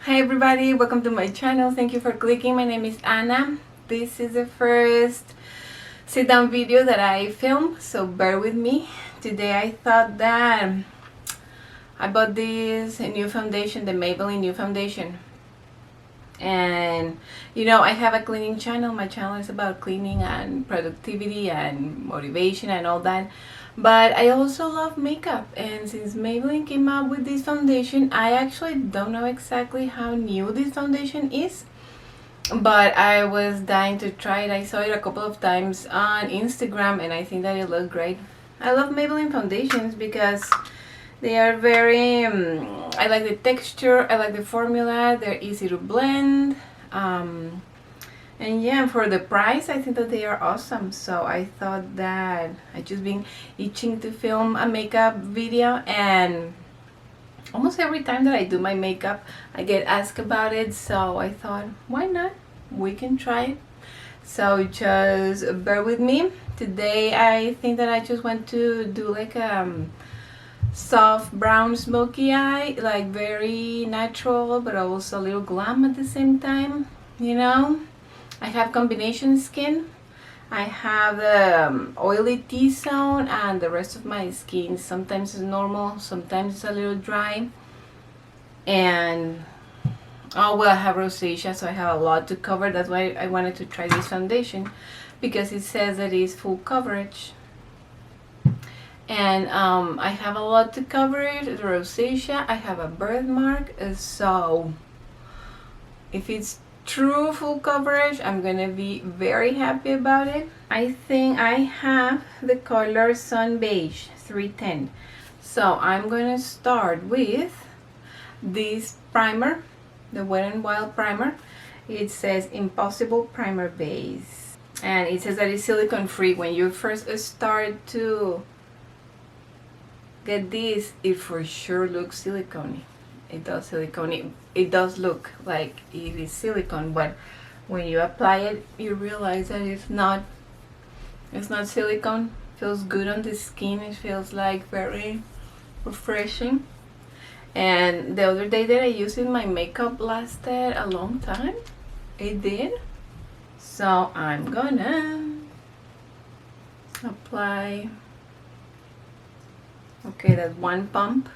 Hi everybody, welcome to my channel. Thank you for clicking. My name is Anna. This is the first sit down video that I film, so bear with me. Today I thought that I bought this new foundation, the Maybelline new foundation. And you know, I have a cleaning channel. My channel is about cleaning and productivity and motivation and all that. But I also love makeup, and since Maybelline came out with this foundation, I actually don't know exactly how new this foundation is, but I was dying to try it. I saw it a couple of times on Instagram and I think that it looked great. I love Maybelline foundations because they are very, I like the texture, I like the formula, they're easy to blend. And yeah, for the price, I think that they are awesome. So I thought that I just been itching to film a makeup video, and almost every time that I do my makeup, I get asked about it. So I thought, why not? We can try it. So just bear with me. Today, I think that I just want to do like a soft brown smoky eye, like very natural, but also a little glam at the same time, you know. I have combination skin. I have the oily T-zone, and the rest of my skin sometimes is normal, sometimes it's a little dry. And oh well, I have rosacea, so I have a lot to cover. That's why I wanted to try this foundation, because it says that it's full coverage. And I have a lot to cover it. The rosacea, I have a birthmark, so if it's true full coverage, I'm gonna be very happy about it. I think I have the color Sun Beige 310. So I'm gonna start with this primer, the Wet n Wild primer. It says Impossible Primer Base, and it says that it's silicone free. When you first start to get this, it for sure looks silicone. It does silicone. It does look like it is silicone, but when you apply it, you realize that it's not silicone. It feels good on the skin. It feels like very refreshing. And the other day that I used it, my makeup lasted a long time. It did. So I'm gonna apply. Okay, that's one pump.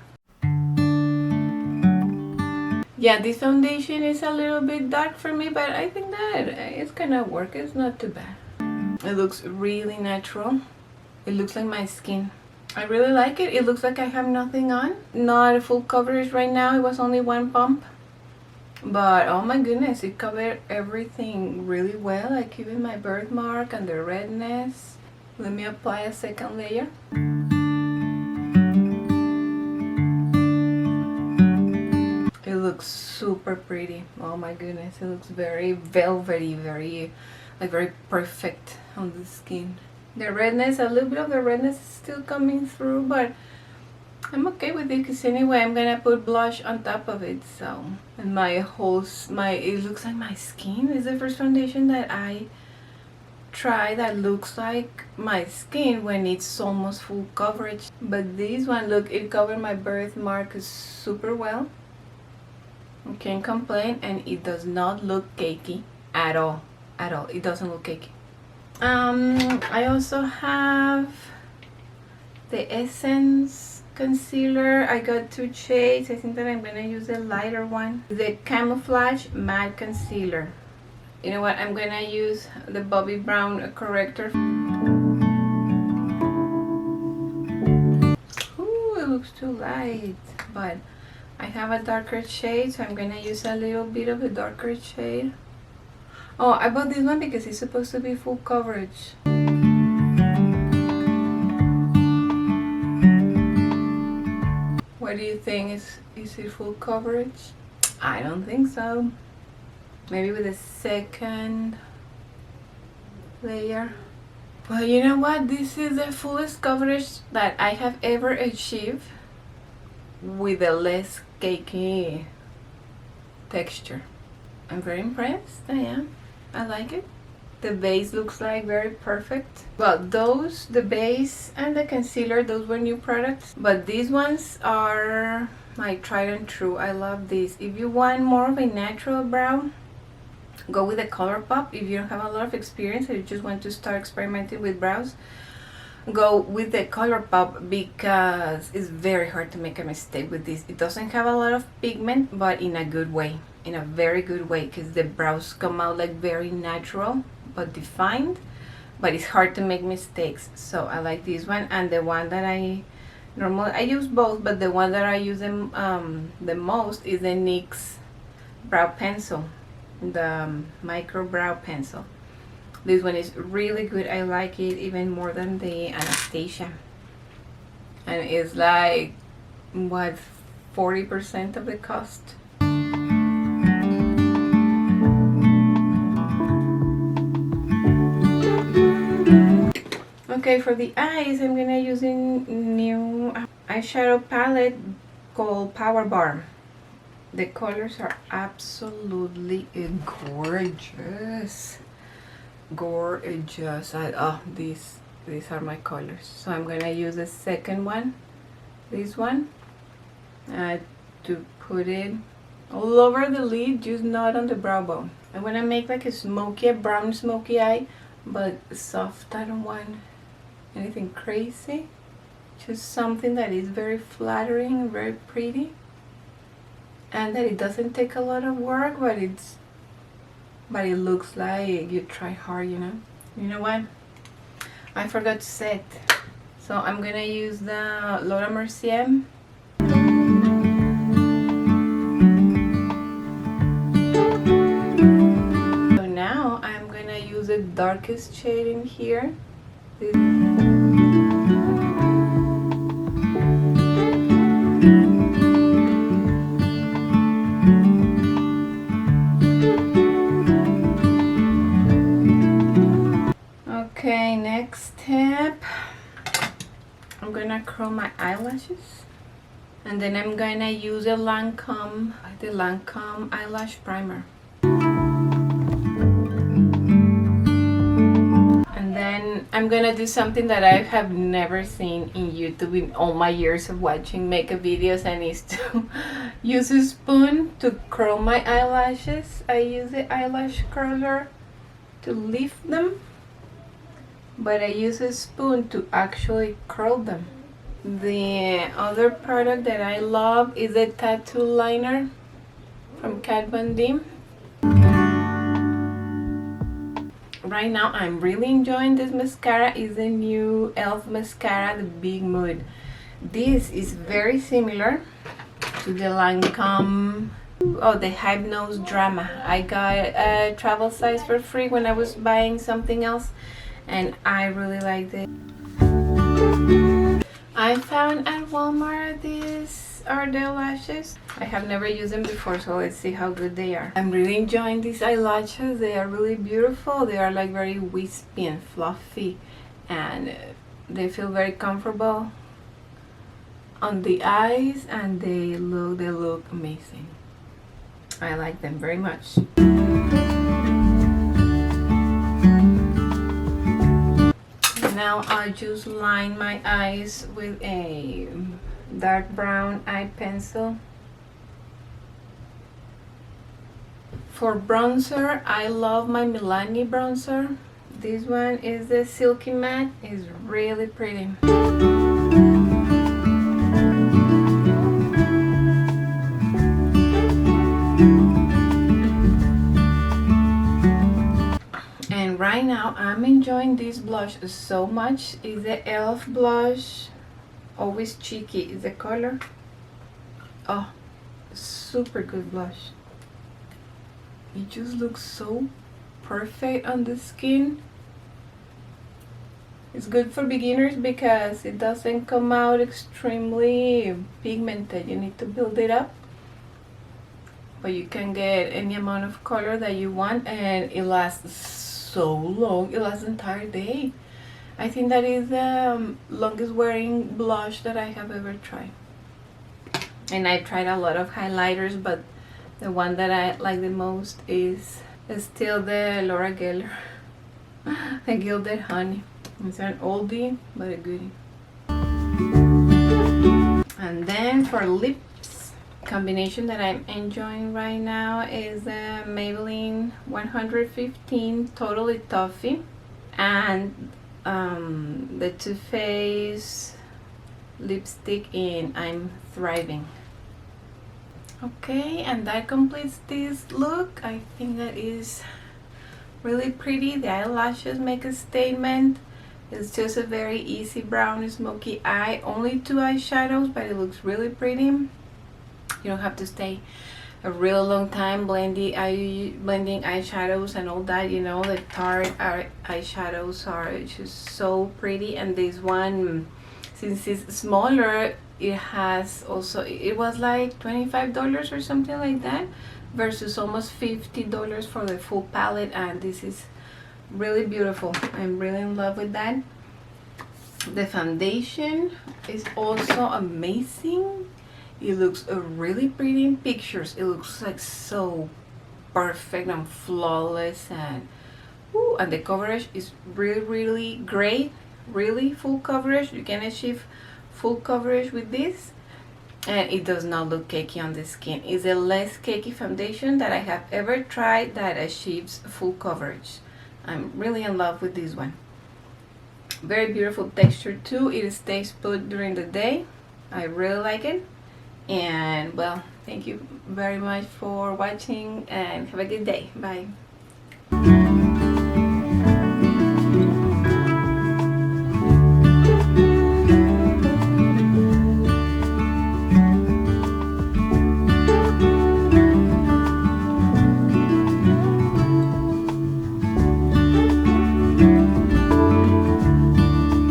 Yeah, this foundation is a little bit dark for me, but I think that it's gonna work. It's not too bad. It looks really natural. It looks like my skin. I really like it. It looks like I have nothing on. Not full coverage right now. It was only one pump. But oh my goodness, it covered everything really well. Like even my birthmark and the redness. Let me apply a second layer. It looks super pretty. Oh my goodness, it looks very velvety, very perfect on the skin. The redness, a little bit of the redness is still coming through, but I'm okay with it because anyway I'm gonna put blush on top of it. So, and it looks like my skin. Is the first foundation that I try that looks like my skin when it's almost full coverage. But this one, look, it covered my birthmark super well. I can't complain, and it does not look cakey at all. It doesn't look cakey. I also have the Essence concealer. I got two shades. I think that I'm gonna use the lighter one, the Camouflage Matte Concealer. You know what, I'm gonna use the Bobbi Brown corrector. Ooh, it looks too light, but I have a darker shade, so I'm gonna use a little bit of a darker shade. Oh, I bought this one because it's supposed to be full coverage. What do you think? Is it full coverage? I don't think so. Maybe with a second layer. Well, you know what? This is the fullest coverage that I have ever achieved with a less cakey texture. I'm very impressed. I am. I like it. The base looks like very perfect. Well, the base and the concealer, those were new products, but these ones are my tried and true. I love this. If you want more of a natural brow, go with the ColourPop. If you don't have a lot of experience and you just want to start experimenting with brows, go with the ColourPop, because it's very hard to make a mistake with this. It doesn't have a lot of pigment, but in a good way, in a very good way, because the brows come out like very natural but defined, but it's hard to make mistakes. So I like this one, and the one that I use both, but the one that I use the most is the NYX brow pencil, the micro brow pencil. This one is really good. I like it even more than the Anastasia, and it's like, what, 40% of the cost. Okay, for the eyes, I'm gonna use a new eyeshadow palette called Power Bar. The colors are absolutely gorgeous. Gorgeous. These are my colors. So I'm gonna use the second one, this one, to put it all over the lid, just not on the brow bone. I wanna make like a brown smoky eye, but soft. I don't want anything crazy, just something that is very flattering and very pretty, and that it doesn't take a lot of work, but it looks like you try hard, you know. You know what, I forgot to set, so I'm gonna use the Laura Mercier. So now I'm gonna use the darkest shade in here. Okay, next step, I'm gonna curl my eyelashes, and then I'm gonna use the Lancome Eyelash Primer. And then I'm gonna do something that I have never seen in YouTube in all my years of watching makeup videos, and is to use a spoon to curl my eyelashes. I use the eyelash curler to lift them, but I use a spoon to actually curl them. The other product that I love is the tattoo liner from Kat Von D. Right now I'm really enjoying this mascara. Is the new e.l.f. mascara, the Big Mood. This is very similar to the Lancome, the Hypnose Drama. I got a travel size for free when I was buying something else, and I really liked it. I found at Walmart these are the lashes. I have never used them before, so let's see how good they are. I'm really enjoying these eyelashes. They are really beautiful. They are like very wispy and fluffy, and they feel very comfortable on the eyes, and they look amazing. I like them very much. Now I just line my eyes with a dark brown eye pencil. For bronzer, I love my Milani bronzer. This one is the Silky Matte. It's really pretty. Right now I'm enjoying this blush so much. It's the e.l.f. blush, Always Cheeky is the color. Oh, super good blush. It just looks so perfect on the skin. It's good for beginners because it doesn't come out extremely pigmented. You need to build it up, but you can get any amount of color that you want, and it lasts so long. It lasts the entire day. I think that is the longest wearing blush that I have ever tried. And I tried a lot of highlighters, but the one that I like the most is still the Laura Geller, the Gilded Honey. It's an oldie but a goodie. And then for lips, combination that I'm enjoying right now is the Maybelline 115 Totally Toffee and the Too Faced lipstick in I'm Thriving. Okay, and that completes this look. I think that is really pretty. The eyelashes make a statement. It's just a very easy brown smoky eye. Only 2 eyeshadows, but it looks really pretty. You don't have to stay a real long time blending eyeshadows and all that. You know, the Tarte eyeshadows are just so pretty, and this one, since it's smaller, it has also, it was like $25 or something like that, versus almost $50 for the full palette, and this is really beautiful. I'm really in love with that. The foundation is also amazing. It looks really pretty in pictures. It looks like so perfect and flawless, and the coverage is really great. Really full coverage. You can achieve full coverage with this, and it does not look cakey on the skin. It's the less cakey foundation that I have ever tried that achieves full coverage. I'm really in love with this one. Very beautiful texture too. It stays put during the day. I really like it. And well, thank you very much for watching, and have a good day. Bye.